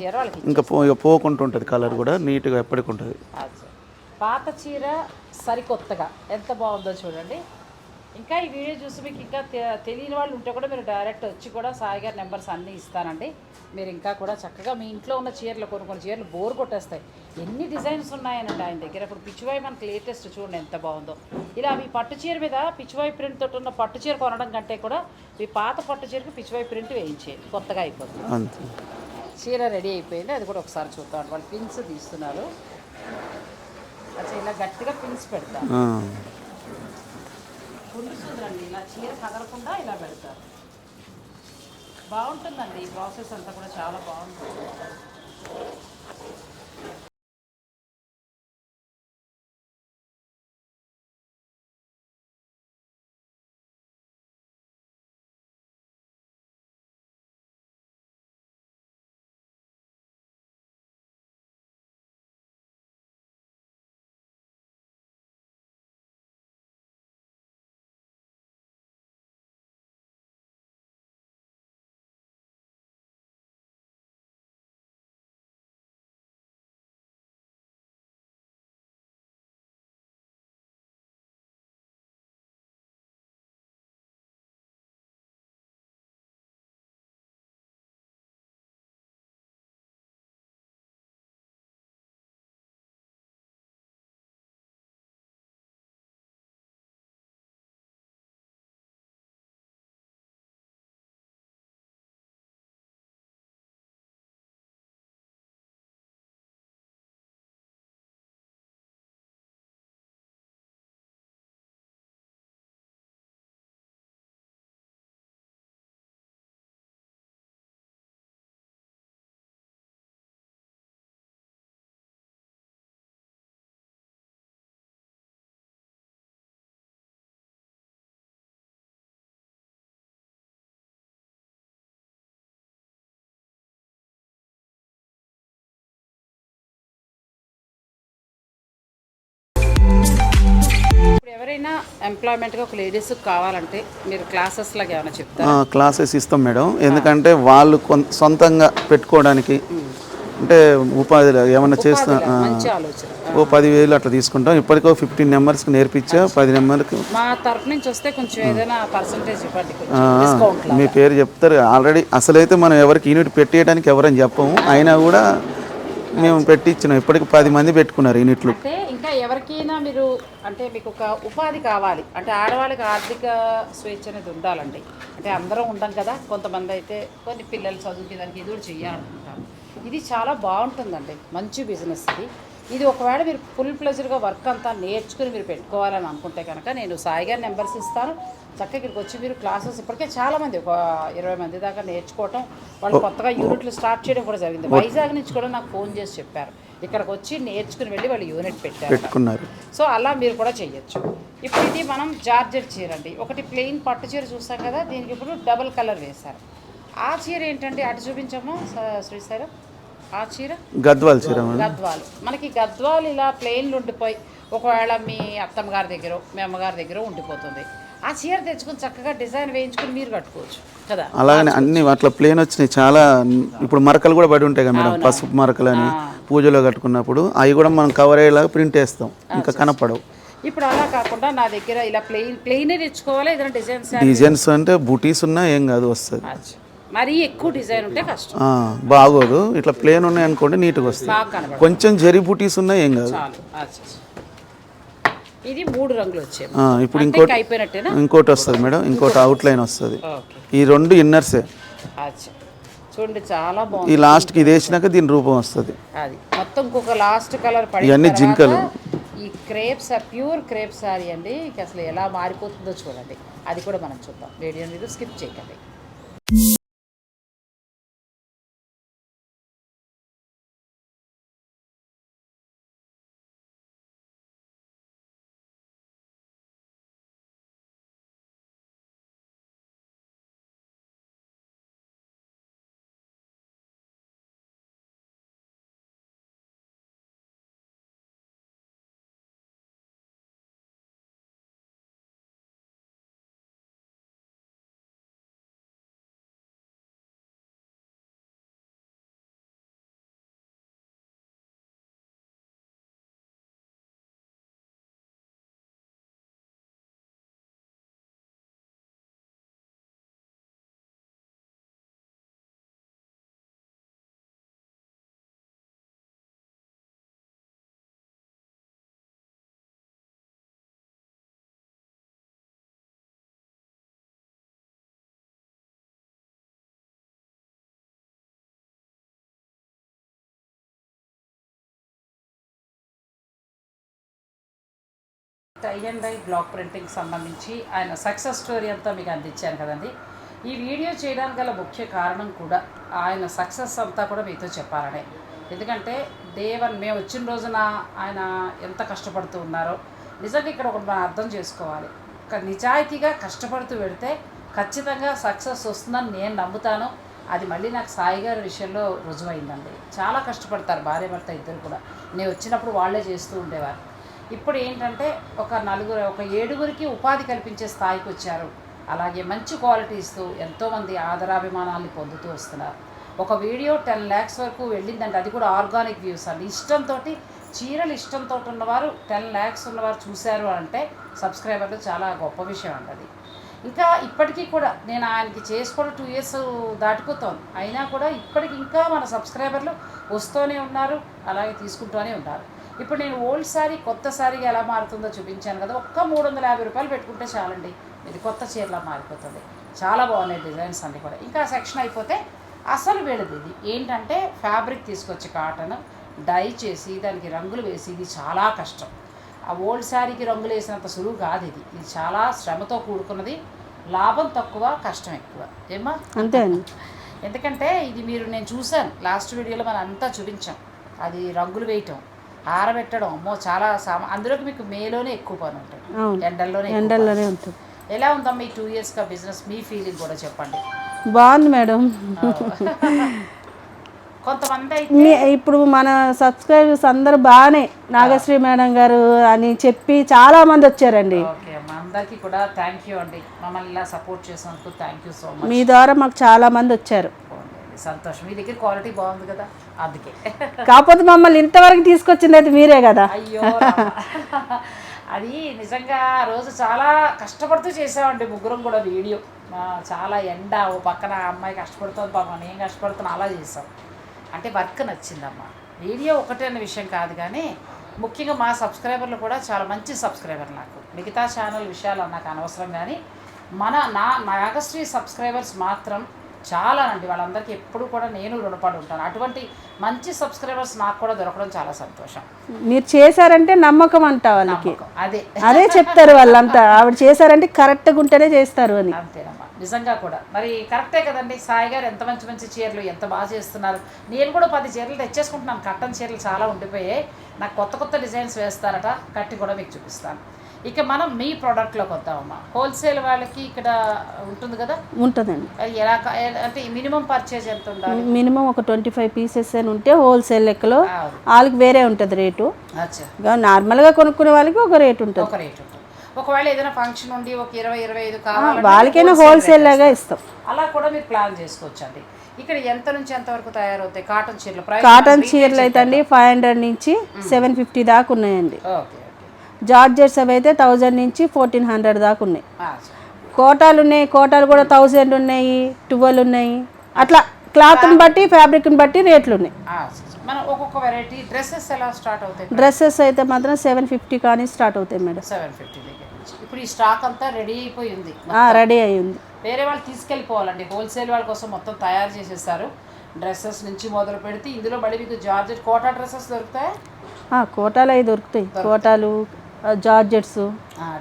ఇంకా పోకుండా ఉంటుంది, కలర్ కూడా నీట్గా ఎప్పటికి ఉంటుంది. పాత చీర సరికొత్తగా ఎంత బాగుందో చూడండి. ఇంకా ఈ వీడియో చూసి మీకు ఇంకా తెలియని వాళ్ళు ఉంటే కూడా మీరు డైరెక్ట్ వచ్చి కూడా సాయి గారి నెంబర్స్ అన్నీ ఇస్తానండి. మీరు ఇంకా కూడా చక్కగా మీ ఇంట్లో ఉన్న చీరలు, కొన్ని చీరలు బోర్ కొట్టేస్తాయి. ఎన్ని డిజైన్స్ ఉన్నాయనండి ఆయన దగ్గర. ఇప్పుడు పిచ్చివాయి మనకి లేటెస్ట్ చూడండి ఎంత బాగుందో. ఇలా మీ పట్టు చీర మీద పిచ్చివాయి ప్రింట్ తోటి ఉన్న పట్టు చీర కొనడం కంటే కూడా మీ పాత పట్టు చీరకు పిచ్చివాయి ప్రింట్ వేయించేది, కొత్తగా అయిపోతుంది. చీర రెడీ అయిపోయింది, అది కూడా ఒకసారి చూద్దాం. వాళ్ళు పిన్స్ తీస్తున్నారు. అచ్చా, ఇలా గట్టిగా పిన్స్ పెడతారు. పులుసుదండి, ఇలా చీర కదలకుండా ఇలా పెడతారు. బాగుంటుందండి ఈ ప్రాసెస్ అంతా కూడా, చాలా బాగుంటుంది. ఎంప్లాయ్మెంట్గా ఒక లేడీస్ కావాలంటే మీరు క్లాసెస్ లాగా ఏమైనా చెప్తారా? క్లాసెస్ ఇస్తాం మేడం. ఎందుకంటే వాళ్ళు సొంతంగా పెట్టుకోవడానికి అంటే ఉపాధిలో ఏమన్నా చేస్తా మంచి ఆలోచన. ఓ 10,000 అట్లా తీసుకుంటాం. ఇప్పటికో 15 నెంబర్స్కి నేర్పించా. 10 నెంబర్కి మా తరఫు నుంచి వస్తే కొంచెం ఏదైనా పర్సంటేజ్ ఇవ్వండి, డిస్కౌంట్. మీ పేరు చెప్తారు. ఆల్రెడీ అసలైతే మనం ఎవరికి యూనిట్ పెట్టేయడానికి ఎవరని చెప్పము. అయినా కూడా మేము పెట్టించినాం. ఇప్పటికి 10 మంది పెట్టుకున్నారు యూనిట్లు. అంటే ఇంకా ఎవరికైనా మీరు అంటే మీకు ఒక ఉపాధి కావాలి అంటే ఆడవాళ్ళకి ఆర్థిక స్వేచ్ఛ అనేది ఉండాలండి. అంటే అందరం ఉండం కదా, కొంతమంది అయితే కొన్ని పిల్లలు చదువుకి దానికి ఇది కూడా చెయ్యాలనుకుంటారు. ఇది చాలా బాగుంటుందండి, మంచి బిజినెస్ ఇది. ఒకవేళ మీరు ఫుల్ ప్లెజర్గా వర్క్ అంతా నేర్చుకుని మీరు పెట్టుకోవాలని అనుకుంటే కనుక నేను సాయి గారి నెంబర్స్ ఇస్తాను. చక్కగా ఇక్కడికి వచ్చి మీరు క్లాసెస్ ఇప్పటికే చాలామంది ఒక 20 మంది దాకా నేర్చుకోవటం, వాళ్ళు కొత్తగా యూనిట్లు స్టార్ట్ చేయడం కూడా జరిగింది. వైజాగ్ నుంచి కూడా నాకు ఫోన్ చేసి చెప్పారు ఇక్కడికి వచ్చి నేర్చుకుని వెళ్ళి వాళ్ళు యూనిట్ పెట్టుకున్నారు. సో అలా మీరు కూడా చేయొచ్చు. ఇప్పుడు ఇది మనం జార్జెట్ చీర అండి. ఒకటి ప్లెయిన్ పట్టు చీర చూసాం కదా, దీనికి ఇప్పుడు డబుల్ కలర్ వేశారు. ఆ చీర ఏంటంటే అటు చూపించమ్మా శ్రీశైలం. ఆ చీర గద్వాల్ చీర. గద్వాలు మనకి గద్వాలు ఇలా ప్లెయిన్లు ఉండిపోయి ఒకవేళ మీ అత్తమ్మ గారి దగ్గర మీ అమ్మగారి దగ్గర ఉండిపోతుంది. ఆ చీర తెచ్చుకుని చక్కగా డిజైన్ వేయించుకుని మీరు కట్టుకోవచ్చు కదా. అలాగనే అన్ని అట్లా ప్లేన్ వచ్చినాయి చాలా. ఇప్పుడు మరకలు కూడా పడి ఉంటాయి కదా మేడం, పసుపు మరకలు అని పూజలో కట్టుకున్నప్పుడు అవి కూడా మనం కవర్ అయ్యేలాగా ప్రింట్ వేస్తాం, ఇంకా కనపడవు. ఇప్పుడు అలా కాకుండా నా దగ్గర ఇలా ప్లెయిన్ తెచ్చుకోవాలి. ఏదైనా డిజైన్స్ అంటే బూటీస్ ఉన్నా ఏం కాదు, వస్తుంది. మరీ ఎక్కువ డిజైన్ ఉంటే కష్టం, బాగోదు. ఇట్లా ప్లేన్ ఉన్నాయి అనుకోండి నీట్గా వస్తుంది. కొంచెం జరీ బూటీస్ ఉన్నా ఏం కాదు. ఇది 3 రంగులు వచ్చాయి. ఇప్పుడు ఇంకోటి వస్తుంది మేడం, ఇంకోటి అవుట్ లైన్ వస్తుంది. ఈ 2 ఇన్నర్సే చూడండి, చాలా బాగుంది. ఈ లాస్ట్కి ఇది వేసినాక దీని రూపం వస్తుంది. అది మొత్తం ఇంకొక లాస్ట్ కలర్ పడి ఇవన్నీ జింకలు. ఈ క్రేప్స్ ప్యూర్ క్రేప్ సారీ అండి. అసలు ఎలా మారిపోతుందో చూడండి, అది కూడా మనం చూద్దాం. వీడియో మీరు స్కిప్ చేయకండి. Tie and dye block printing సంబంధించి ఆయన సక్సెస్ స్టోరీ అంతా మీకు అందించాను కదండి. ఈ వీడియో చేయడానికి గల ముఖ్య కారణం కూడా ఆయన సక్సెస్ అంతా కూడా మీతో చెప్పాలనే. ఎందుకంటే డే 1 మేము వచ్చిన రోజున ఆయన ఎంత కష్టపడుతూ ఉన్నారో నిజంగా ఇక్కడ ఒకటి మనం అర్థం చేసుకోవాలి. నిజాయితీగా కష్టపడుతూ వెళితే ఖచ్చితంగా సక్సెస్ వస్తుందని నేను నమ్ముతాను. అది మళ్ళీ నాకు సాయి గారి విషయంలో రుజువైందండి. చాలా కష్టపడతారు భార్య భర్త ఇద్దరు కూడా. నేను వచ్చినప్పుడు వాళ్ళే చేస్తూ ఉండేవారు. ఇప్పుడు ఏంటంటే ఒక 7గురికి ఉపాధి కల్పించే స్థాయికి వచ్చారు. అలాగే మంచి క్వాలిటీ ఇస్తూ ఎంతోమంది ఆదరాభిమానాన్ని పొందుతూ వస్తున్నారు. ఒక వీడియో 10 lakhs వరకు వెళ్ళిందంటే అది కూడా ఆర్గానిక్ వ్యూస్ అండి. ఇష్టంతో చీరలు ఇష్టంతో ఉన్నవారు 10 lakhs ఉన్నవారు చూశారు అంటే సబ్స్క్రైబర్లు చాలా గొప్ప విషయం అండి అది. ఇంకా ఇప్పటికీ కూడా నేను ఆయనకి చేసుకోవడం 2 years దాటిపోతాను. అయినా కూడా ఇప్పటికి ఇంకా మన సబ్స్క్రైబర్లు వస్తూనే ఉన్నారు, అలాగే తీసుకుంటూనే ఉన్నారు. ఇప్పుడు నేను ఓల్డ్ శారీ కొత్త శారీగా ఎలా మారుతుందో చూపించాను కదా. ఒక్క 350 రూపాయలు పెట్టుకుంటే చాలండి, ఇది కొత్త చీరలా మారిపోతుంది. చాలా బాగున్నాయి డిజైన్స్ అన్నీ కూడా. ఇంకా సెక్షన్ అయిపోతే అసలు వేళది ఇది ఏంటంటే ఫ్యాబ్రిక్ తీసుకొచ్చి కాటన్ డై చేసి దానికి రంగులు వేసి ఇది చాలా కష్టం. ఆ ఓల్డ్ శారీకి రంగులు వేసినంత సులువు కాదు ఇది. ఇది చాలా శ్రమతో కూడుకున్నది. లాభం తక్కువ, కష్టం ఎక్కువ. ఏమా అంతే అండి. ఎందుకంటే ఇది నేను చూశాను లాస్ట్ వీడియోలో మనం అంతా చూపించాం. అది రంగులు వేయటం, ఆరబెట్టడం, అమ్మో చాలా అందులోకి మీకు మేలోనే ఎక్కువ పని ఉంటుంది, ఎండల్లోనే ఉంటుంది. ఎలా ఉందమ్మా ఈ 2 yearsగా బిజినెస్? మీ ఫీలింగ్ కూడా చెప్పండి. బాగుంది మేడం. కొంతమంది అయితే ఇప్పుడు మన సబ్స్క్రైబర్స్ అందరూ బాగానే నాగశ్రీ మేడం గారు అని చెప్పి చాలా మంది వచ్చారండి. ఓకే అమ్మా, అందరికీ కూడా థ్యాంక్ యూ అండి. మమ్మల్ని ఇలా సపోర్ట్ చేసినందుకు థ్యాంక్ యూ సో మచ్. మీ ద్వారా మాకు చాలా మంది వచ్చారు. సంతోషం. మీ దగ్గర క్వాలిటీ బాగుంది కదా, అందుకే. కాకపోతే మమ్మల్ని ఇంతవరకు తీసుకొచ్చింది అయితే మీరే కదా. అయ్యో అది నిజంగా ఆ రోజు చాలా కష్టపడుతూ చేసామండి ముగ్గురం కూడా వీడియో. చాలా ఎండ, ఓ పక్కన అమ్మాయి కష్టపడుతుంది, పాపం నేను కష్టపడుతున్నా, అలా చేసాం. అంటే వర్క్ నచ్చిందమ్మా. వీడియో ఒకటే అనే విషయం కాదు, కానీ ముఖ్యంగా మా సబ్స్క్రైబర్లు కూడా చాలా మంచి సబ్స్క్రైబర్. నాకు మిగతా ఛానల్ విషయాలు నాకు అనవసరం, కానీ నాగశ్రీ సబ్స్క్రైబర్స్ మాత్రం చాలా అండి. వాళ్ళందరికీ ఎప్పుడు కూడా నేను రుణపడి ఉంటాను. అటువంటి మంచి సబ్స్క్రైబర్స్ నాకు కూడా దొరకడం చాలా సంతోషం. మీరు చేశారంటే నమ్మకం అంట వాళ్ళకి, అదే చెప్తారు వాళ్ళంతా. ఆవిడ చేశారంటే కరెక్ట్గా ఉంటేనే చేస్తారు అని. అంతేనమ్మా, నిజంగా కూడా మరి కరెక్టే కదండి. సాయి గారు ఎంత మంచి మంచి చీరలు ఎంత బాగా చేస్తున్నారు. నేను కూడా 10 చీరలు తెచ్చేసుకుంటున్నాను. కట్టన్ చీరలు చాలా ఉండిపోయాయి. నాకు కొత్త కొత్త డిజైన్స్ వేస్తారట, కట్టి కూడా మీకు చూపిస్తాను. ఇక మనం మీ ప్రోడక్ట్లోకి వద్దామమ్మా. హోల్సేల్ వాళ్ళకి ఇక్కడ ఉంటుంది కదా? ఉంటుందండి. ఎలా అంటే మినిమం పర్చేజ్ ఎంత ఉండాలి? మినిమం ఒక 25 పీసెస్ అని ఉంటే హోల్సేల్ లెక్కలో వాళ్ళకి వేరే ఉంటుంది రేటు. నార్మల్గా కొనుక్కునే వాళ్ళకి ఒక రేటు ఉంటుంది. ఒక రేటు ఉంటుంది. ఒకవేళ ఏదైనా ఫంక్షన్ ఉండి ఒక 20-25 కావాలి, వాళ్ళకైనా హోల్సేల్ లాగా ఇస్తాం. అలా కూడా మీరు ప్లాన్ చేసుకోవచ్చండి. ఇక్కడ ఎంత నుంచి ఎంత వరకు తయారవుతాయి కాటన్ చీరలు? కాటన్ చీరలు అయితే అండి 500 నుంచి 750 దాకా ఉన్నాయండి. ఓకే. జార్జెట్స్ అవి అయితే 1000 నుంచి 1400 దాకా ఉన్నాయి. కోటాలు ఉన్నాయి. కోటాలు కూడా 1000 ఉన్నాయి, 12 ఉన్నాయి. అట్లా క్లాత్ని బట్టి ఫ్యాబ్రిక్ని బట్టి రేట్లు ఉన్నాయి. మనం ఒక్కొక్క వెరైటీ. డ్రెస్సెస్ ఎలా స్టార్ట్ అవుతాయి? డ్రెస్సెస్ అయితే మాత్రం 750 కానీ స్టార్ట్ అవుతాయి మేడం. 750 దగ్గర నుంచి. ఇప్పుడు ఈ స్టాక్ అంతా రెడీ అయిపోయి ఉంది. రెడీ అయి ఉంది. వేరే వాళ్ళు తీసుకెళ్ళిపోవాలండి. హోల్సేల్ వాళ్ళ కోసం మొత్తం తయారు చేసేసారు. డ్రెస్సెస్ నుంచి మొదలు పెడితే ఇందులో మళ్ళీ మీకు జార్జెట్ కోటా డ్రెస్సెస్ దొరుకుతాయి. కోటాలు అవి దొరుకుతాయి. కోటాలు, జార్జెట్స్,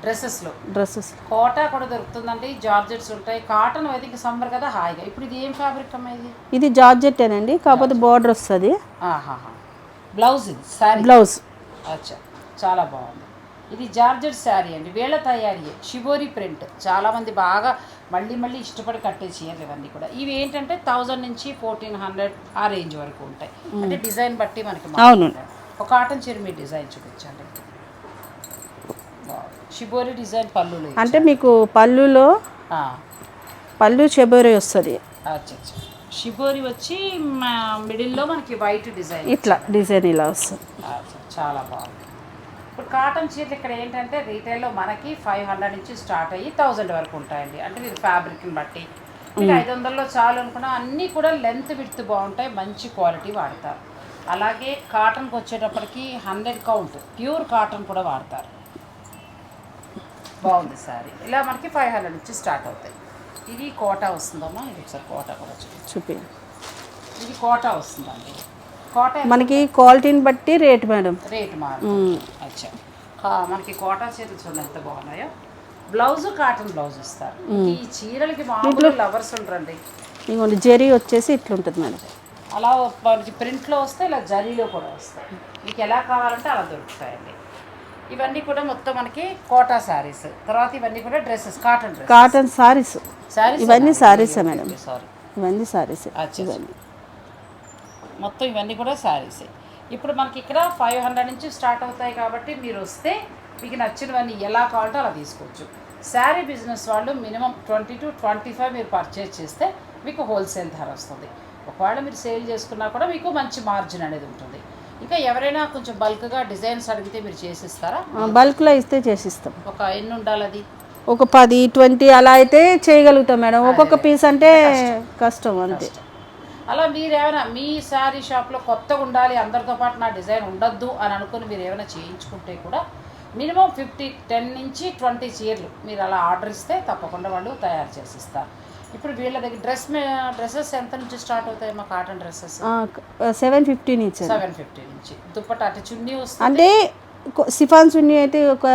డ్రెస్సెస్ కోటా కూడా దొరుకుతుందండి. జార్జెట్స్ ఉంటాయి. కాటన్ అయితే ఇంకా సమ్మర్ కదా, హాయిగా. ఇప్పుడు ఇది ఏం ఫ్యాబ్రిక్ అమ్మా? ఇది జార్జెట్టేనండి, కాకపోతే బార్డర్ వస్తుంది. బ్లౌజ్, ఇది శారీ బ్లౌజ్. అచ్చా, చాలా బాగుంది. ఇది జార్జెట్ శారీ అండి, వేళ తయారీ, షిబోరి ప్రింట్. చాలామంది బాగా మళ్ళీ ఇష్టపడి కట్టే చీరలు ఇవన్నీ కూడా. ఇవి ఏంటంటే 1000 నుంచి 1400 ఆ రేంజ్ వరకు ఉంటాయి. అంటే డిజైన్ బట్టి మనకి. అవును. ఒక కాటన్ చీర మీ డిజైన్ చూపించండి. షిబోరి డిజైన్ పళ్ళులో అంటే మీకు పళ్ళు షిబోరి వస్తుంది. షిబోరి వచ్చి మిడిల్లో మనకి వైట్ డిజైన్, ఇట్లా డిజైన్ ఇలా వస్తుంది. చాలా బాగుంది. ఇప్పుడు కాటన్ చీరలు ఇక్కడ ఏంటంటే రీటైల్లో మనకి 500 నుంచి స్టార్ట్ అయ్యి 1000 వరకు ఉంటాయండి. అంటే మీరు ఫ్యాబ్రిక్ని బట్టి మీకు 500లో చాలు అనుకున్నా. అన్నీ కూడా లెంత్ విడ్త్ బాగుంటాయి, మంచి క్వాలిటీ వాడతారు. అలాగే కాటన్కి వచ్చేటప్పటికి 100 కౌంట్ ప్యూర్ కాటన్ కూడా వాడతారు. బాగుంది సారీ. ఇలా మనకి 500 నుంచి స్టార్ట్ అవుతాయి. ఇది కోటా వస్తుందమ్మా. ఇది ఒకసారి కోటా కూడా చూపి. ఇది కోటా వస్తుందండి. కోటా మనకి క్వాలిటీని బట్టి రేటు మేడం. రేటు అచ్చా. మనకి కోటా చీరలు చూడండి ఎంత బాగున్నాయో. బ్లౌజ్ కాటన్ బ్లౌజ్ ఇస్తారు. ఈ చీరలకి మామూలు లవర్స్ ఉంటారండి. ఇంకొంచెం జరీ వచ్చేసి ఇట్లుంటుంది మేడం. అలా మనకి ప్రింట్లో వస్తే ఇలా జరీలో కూడా వస్తాయి. మీకు ఎలా కావాలంటే అలా దొరుకుతాయండి. ఇవన్నీ కూడా మొత్తం మనకి కోటా శారీస్. తర్వాత ఇవన్నీ కూడా డ్రెస్సెస్, కాటన్ శారీస్. ఇవన్నీ శారీసే మేడం. ఇవన్నీ శారీస్. మొత్తం ఇవన్నీ కూడా శారీసే. ఇప్పుడు మనకి ఇక్కడ 500 నుంచి స్టార్ట్ అవుతాయి కాబట్టి మీరు వస్తే మీకు నచ్చినవన్నీ ఎలా కావాలంటే అలా తీసుకోవచ్చు. శారీ బిజినెస్ వాళ్ళు మినిమం 20 to 25 మీరు పర్చేజ్ చేస్తే మీకు హోల్సేల్ ధర వస్తుంది. ఒకవేళ మీరు సేల్ చేసుకున్నా కూడా మీకు మంచి మార్జిన్ అనేది ఉంటుంది. ఇంకా ఎవరైనా కొంచెం బల్క్గా డిజైన్స్ అడిగితే మీరు చేసిస్తారా? బల్క్లో ఇస్తే చేసిస్తాం. ఒక ఎన్ని ఉండాలి? అది ఒక 10-20 అలా అయితే చేయగలుగుతాం మేడం. ఒక్కొక్క పీస్ అంటే కష్టం అంతే. అలా మీరు ఏమైనా మీ శారీ షాప్లో కొత్తగా ఉండాలి, అందరితో పాటు నా డిజైన్ ఉండొద్దు అని అనుకుని మీరు ఏమైనా చేయించుకుంటే కూడా మినిమం 10 నుంచి 20 చీరలు మీరు అలా ఆర్డర్ ఇస్తే తప్పకుండా వాళ్ళు తయారు చేసిస్తారు. ఇప్పుడు వీళ్ళ దగ్గర డ్రెస్సెస్ ఎంత నుంచి స్టార్ట్ అవుతాయి? మా కాటన్ డ్రెస్సెస్ 750 నుంచి. 750 నుంచి. దుప్పట్ట అంటే చున్నీ వస్తుంది. అంటే సిఫాన్ చున్నీ అయితే ఒక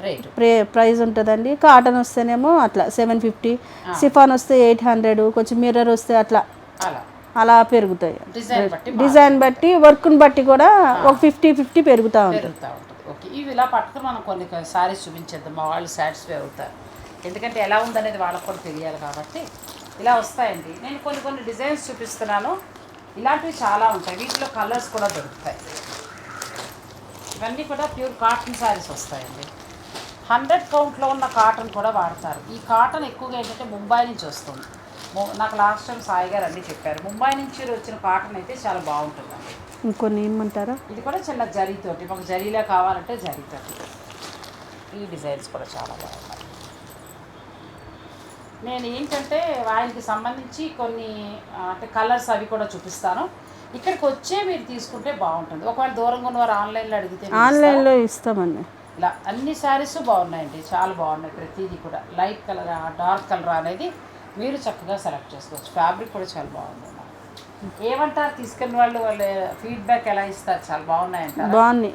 రేట్ ప్రైస్ ఉంటుందండి. కాటన్ వస్తేనేమో అట్లా 750, సిఫాన్ వస్తే 800, కొంచెం మిర్రర్ వస్తే అట్లా అలా పెరుగుతాయి. డిజైన్ బట్టి వర్క్ని బట్టి కూడా ఒక 50-50 పెరుగుతూ ఉంటుంది. ఓకే, ఇవి ఇలా పట్టుకుని మనం కొన్ని శారీస్ చూపించేద్దాం. మా వాళ్ళు సాటిస్ఫై అవుతారు. ఎందుకంటే ఎలా ఉందనేది వాళ్ళకు కూడా తెలియాలి కాబట్టి ఇలా వస్తాయండి. నేను కొన్ని డిజైన్స్ చూపిస్తున్నాను. ఇలాంటివి చాలా ఉంటాయి. వీటిలో కలర్స్ కూడా దొరుకుతాయి. ఇవన్నీ కూడా ప్యూర్ కాటన్ శారీస్ వస్తాయండి. 100 కౌంట్లో ఉన్న కాటన్ కూడా వాడతారు. ఈ కాటన్ ఎక్కువగా ఏంటంటే ముంబై నుంచి వస్తుంది. నాకు లాస్ట్ టైం సాయి గారు అన్నీ చెప్పారు. ముంబై నుంచి వచ్చిన కాటన్ అయితే చాలా బాగుంటుందండి. ఇంకొన్ని ఏమంటారా? ఇది కూడా చిన్న జరీతోటి, మాకు జరీలా కావాలంటే జరీతోటి. ఈ డిజైన్స్ కూడా చాలా బాగున్నాయి. నేను ఏంటంటే ఆయనకి సంబంధించి కొన్ని అంటే కలర్స్ అవి కూడా చూపిస్తాను. ఇక్కడికి వచ్చే మీరు తీసుకుంటే బాగుంటుంది. ఒకవేళ దూరంగా ఉన్నవారు ఆన్లైన్లో అడిగితే ఆన్లైన్లో ఇస్తామండి. ఇలా అన్ని శారీస్ బాగున్నాయండి, చాలా బాగున్నాయి. ప్రతిదీ కూడా లైట్ కలర్, డార్క్ కలర్ అనేది మీరు చక్కగా సెలెక్ట్ చేసుకోవచ్చు. ఫ్యాబ్రిక్ కూడా చాలా బాగుంది. ఏమంటారు తీసుకున్న వాళ్ళు ఫీడ్బ్యాక్ ఎలా ఇస్తారు? చాలా బాగున్నాయంట. బాగున్నాయి.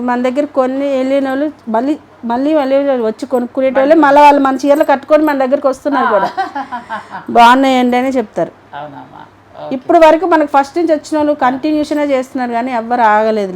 మన దగ్గర కొన్ని వెళ్ళిన వాళ్ళు మళ్ళీ వచ్చి కొనుక్కునేటోళ్ళు మళ్ళీ వాళ్ళు మన చీరలు కట్టుకొని మన దగ్గరికి వస్తున్నారు కూడా. బాగున్నాయండి అని చెప్తారు. అవునమ్మా. ఇప్పుడు వరకు మనకు ఫస్ట్ నుంచి వచ్చిన వాళ్ళు కంటిన్యూషనే చేస్తున్నారు కానీ ఎవ్వరు ఆగలేదు.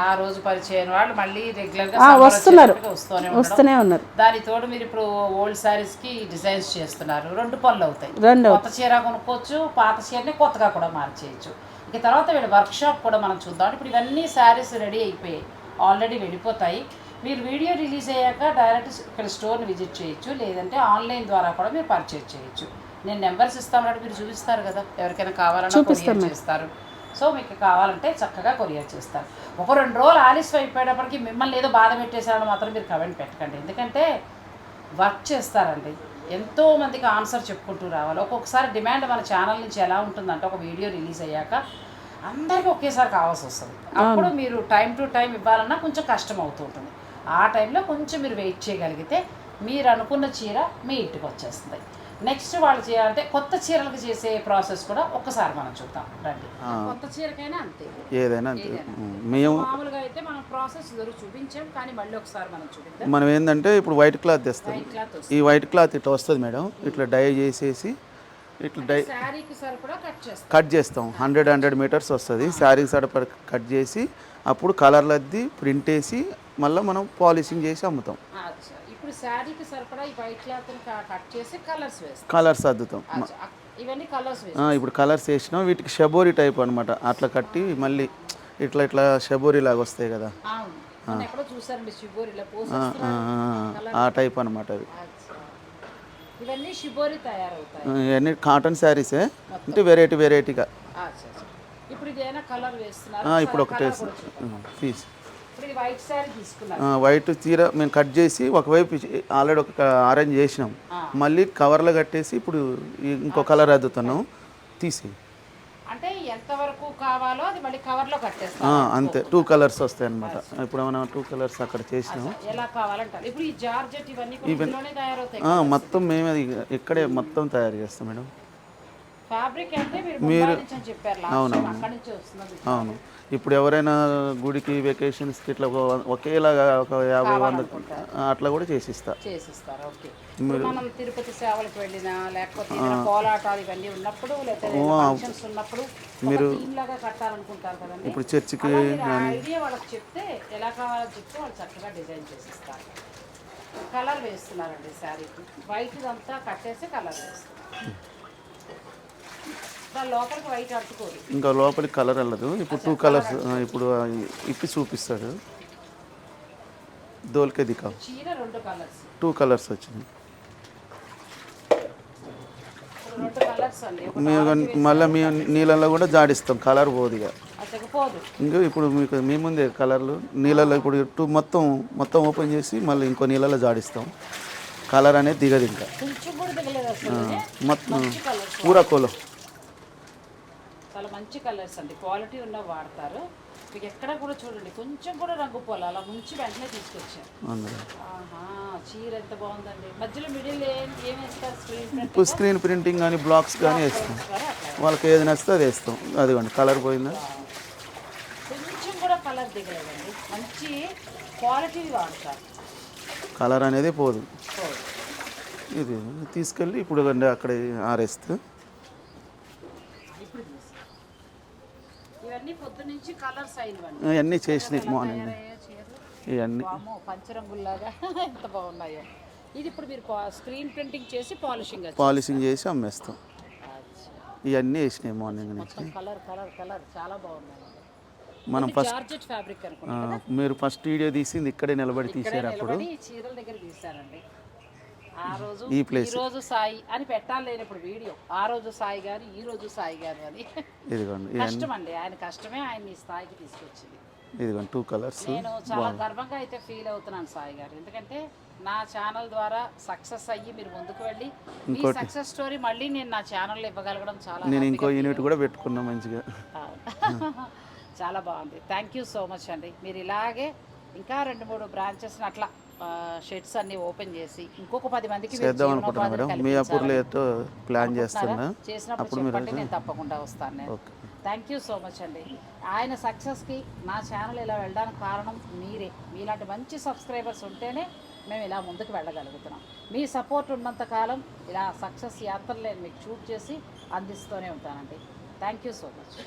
ఆ రోజు పరిచయం వాళ్ళు మళ్ళీ రెగ్యులర్గా వస్తూనే ఉన్నారు. దాని తోడు మీరు ఇప్పుడు ఓల్డ్ శారీస్కి డిజైన్స్ చేస్తున్నారు. 2 పనులు అవుతాయి. కొత్త చీర కొనుక్కోవచ్చు, పాత చీరని కొత్తగా కూడా మార్చేయచ్చు. ఇక తర్వాత వీళ్ళ వర్క్షాప్ కూడా మనం చూద్దాం. ఇప్పుడు ఇవన్నీ శారీస్ రెడీ అయిపోయాయి, ఆల్రెడీ వెళ్ళిపోతాయి. మీరు వీడియో రిలీజ్ అయ్యాక డైరెక్ట్ ఇక్కడ స్టోర్ని విజిట్ చేయొచ్చు, లేదంటే ఆన్లైన్ ద్వారా కూడా మీరు పర్చేజ్ చేయొచ్చు. నేను నెంబర్స్ ఇస్తామన్నట్టు మీరు చూపిస్తారు కదా, ఎవరికైనా కావాలన్నా కొరియర్ చేస్తారు. సో మీకు కావాలంటే చక్కగా కొరియర్ చేస్తారు. 1-2 రోజులు ఆలస్యం అయిపోయేటప్పటికి మిమ్మల్ని ఏదో బాధ పెట్టేసారని మాత్రం మీరు కమెంట్ పెట్టకండి. ఎందుకంటే వర్క్ చేస్తారండి, ఎంతోమందికి ఆన్సర్ చెప్పుకుంటూ రావాలి. ఒక్కొక్కసారి డిమాండ్ మన ఛానల్ నుంచి ఎలా ఉంటుందంటే ఒక వీడియో రిలీజ్ అయ్యాక అందరికీ ఒకేసారి కావాల్సి వస్తుంది. అప్పుడు మీరు టైం టు టైం ఇవ్వాలన్నా కొంచెం కష్టం అవుతూ ఉంటుంది. ఆ టైంలో కొంచెం మీరు వెయిట్ చేయగలిగితే మీరు అనుకున్న చీర మీ ఇంటికి వచ్చేస్తుంది. నెక్స్ట్ వాళ్ళు చేయాలంటే కొత్త చీరలకు చేసే ప్రాసెస్ కూడా ఒక్కసారి మనం చూద్దాం రండి. కొత్త చీరకైనా అంతే, ఏదైనా అంతే. మేము మామూలుగా అయితే మనం ప్రాసెస్ చూపించాం, కానీ మళ్ళీ ఒకసారి మనం చూపిద్దాం. మనం ఏంటంటే ఇప్పుడు వైట్ క్లాత్ తెస్తాం. ఈ వైట్ క్లాత్ ఇట్లా వస్తుంది మేడం, ఇట్లా డై చేసేసి ఇట్లా శారీకి సరిపడా కట్ చేస్తాం. 100 మీటర్స్ వస్తుంది. శారీకి సరిపడా కట్ చేసి అప్పుడు కలర్లు అద్ది ప్రింట్ వేసి మళ్ళీ మనం పాలిషింగ్ చేసి అమ్ముతాం. ఇప్పుడు శారీకి సరిపడా ఈ వైట్ క్లాత్ కట్ చేసి కలర్స్ అద్దుతాం. ఇవన్నీ కలర్స్ ఇప్పుడు కలర్స్ వేసినాం. వీటికి షబోరి టైప్ అనమాట. అట్లా కట్టి మళ్ళీ ఇట్లా షబోరి లాగా వస్తాయి కదా, ఆ టైప్ అనమాట. అవి ఇవన్నీ షిబోరి తయారవుతాయి. ఇవన్నీ కాటన్ శారీసే, అంటే వెరైటీగా. ఇప్పుడు ఇదేనా కలర్ వేస్తున్నారు? ఇప్పుడు ఒకటే పీస్ వైట్ శారీ తీసుకున్నాం. వైట్ చీర మేము కట్ చేసి ఒకవైపు ఆల్రెడీ ఒక అరేంజ్ చేసినాం. మళ్ళీ కవర్లో కట్టేసి ఇప్పుడు ఇంకో కలర్ అద్దుతున్నాం తీసి. అంటే ఎంత వరకు కావాలో అది మళ్ళీ కవర్లో కట్టేస్తాం. అంతే 2 కలర్స్ వస్తాయి అన్నమాట. ఇప్పుడు మనం 2 కలర్స్ అక్కడ చేసినాం. ఎలా కావాలంటారు? ఇప్పుడు ఈ జార్జెట్ ఇవన్నీ తయారవుతాయి. మొత్తం మేము ఇక్కడే మొత్తం తయారు చేస్తాం మేడం. ఫ్యాబ్రిక్ అంటే మీరు చెప్పారు అక్కడి నుంచి వస్తున్నది. అవును. ఇప్పుడు ఎవరైనా గుడికి వెకేషన్స్కి ఇట్లా ఒకేలాగా ఒక 50-100 అట్లా కూడా చేసిస్తారు. ఓకే. మనం తిరుపతి సేవలకు వెళ్ళినా లేకపోతే కోలాటాలు ఇవన్నీ ఉన్నప్పుడు ఫంక్షన్స్ ఉన్నప్పుడు మీరు లాగా కట్టాలనుకుంటారు కదండి. ఇప్పుడు చర్చికి ఐడియా వాళ్ళకి చెప్తే ఎలా కావాలో చెప్తే వాళ్ళు చక్కగా డిజైన్ చేసిస్తారు. కలర్ వేస్తున్నారండి శారీకి. వైట్ అంతా కట్టేసి కలర్ వేస్తారు. ఇంకా లోపలికి కలర్ వెళ్ళదు. ఇప్పుడు 2 కలర్స్ ఇప్పుడు ఇప్పి చూపిస్తాడు. దోల్కే దికా 2 కలర్స్ వచ్చినాయి. మేము మళ్ళీ మేము నీళ్ళల్లో కూడా జాడిస్తాం, కలర్ పోదు ఇక. ఇంకా ఇప్పుడు మీకు మీ ముందే కలర్లు నీళ్ళల్లో ఇప్పుడు మొత్తం ఓపెన్ చేసి మళ్ళీ ఇంకో నీళ్ళలో జాడిస్తాం. కలర్ అనేది దిగదు ఇంకా మొత్తం పూరా కోలో. చాలా మంచి కలర్స్ అండి, క్వాలిటీ ఉన్న వాడతారు. మీకు ఎక్కడ కూడా చూడండి కొంచెం కూడా రంగు పోలే, అలా ముంచి వెంటనే తీసుకొచ్చారు. చీర ఎంత బాగుందండి. మధ్యలో మిడిల్ ఏం వేస్తారు? స్క్రీన్ ప్రింటింగ్ కానీ బ్లాక్స్ కానీ వేస్తాం. వాళ్ళకి ఏది నచ్చితే అది వేస్తాం. అదిగోండి కలర్ పోయిందా? కొంచెం కూడా కలర్ దిగలేదండి, మంచి క్వాలిటీ వాడతారు. కలర్ అనేది పోదు. ఇది తీసుకెళ్ళి ఇప్పుడు అక్కడ ఆరేస్తూ ఇవన్నీ చేసినాయి మార్నింగ్. ఇవన్నీ పంచరంగుల్లాగా ఎంత బాగున్నాయో. ఇది ఇప్పుడు మీరు స్క్రీన్ ప్రింటింగ్ చేసి పాలిషింగ్ చేసి అమ్మేస్తాం. ఇవన్నీ వేసినాయి మార్నింగ్ నుంచి. మొత్తం కలర్ కలర్ కలర్ చాలా బాగుంది. మనం ఫస్ట్ జార్జెట్ ఫ్యాబ్రిక్ అనుకుంటా మీరు ఫస్ట్ వీడియో తీసింది ఇక్కడే నిలబడి ఇక్కడే తీసారు అప్పుడు నిలబడి చీరల దగ్గర తీశానండి. ఆ రోజు ఈ ఈ place. రోజు సాయి అని పెట్టాలి లేని ఇప్పుడు వీడియో, ఆ రోజు సాయి గారు ఈ రోజు సాయి గారు అని. ఇదిగోండి కష్టం అండి, ఆయన కష్టమే ఆయన ఈ స్థాయికి తీసుకొచ్చింది. ఇదిగోండి 2 కలర్స్. నేను చాలా గర్వంగా అయితే ఫీల్ అవుతున్నాను సాయి గారు, ఎందుకంటే నా ఛానల్ ద్వారా సక్సెస్ అయ్యి మీరు ముందుకు వెళ్ళి మీ సక్సెస్ స్టోరీ మళ్ళీ నేను నా ఛానల్లో ఇవ్వగలగడం చాలా నేను ఇంకో యూనిట్ కూడా పెట్టుకున్నా మంచిగా. చాలా బాగుంది. థ్యాంక్ యూ సో మచ్ అండి. మీరు ఇలాగే ఇంకా 2-3 బ్రాంచెస్ని అట్లా షెడ్స్ అన్ని ఓపెన్ చేసి ఇంకొక 10 మందికి మీరు చేద్దాం అనుకుంటున్నా జీవనోపాధిని మేడం. మీ అప్పుడులో ఏదో ప్లాన్ చేస్తున్నా. చేసినప్పుడు చెప్పండి, నేను తప్పకుండా వస్తాను నేను. థ్యాంక్ యూ సో మచ్ అండి. ఆయన సక్సెస్కి నా ఛానల్ ఇలా వెళ్ళడానికి కారణం మీరే. మీలాంటి మంచి సబ్స్క్రైబర్స్ ఉంటేనే మేము ఇలా ముందుకు వెళ్ళగలుగుతున్నాం. మీ సపోర్ట్ ఉన్నంత కాలం ఇలా సక్సెస్ యాత్రలు నేను మీకు షూట్ చేసి అందిస్తూనే ఉంటానండి. Thank you so much.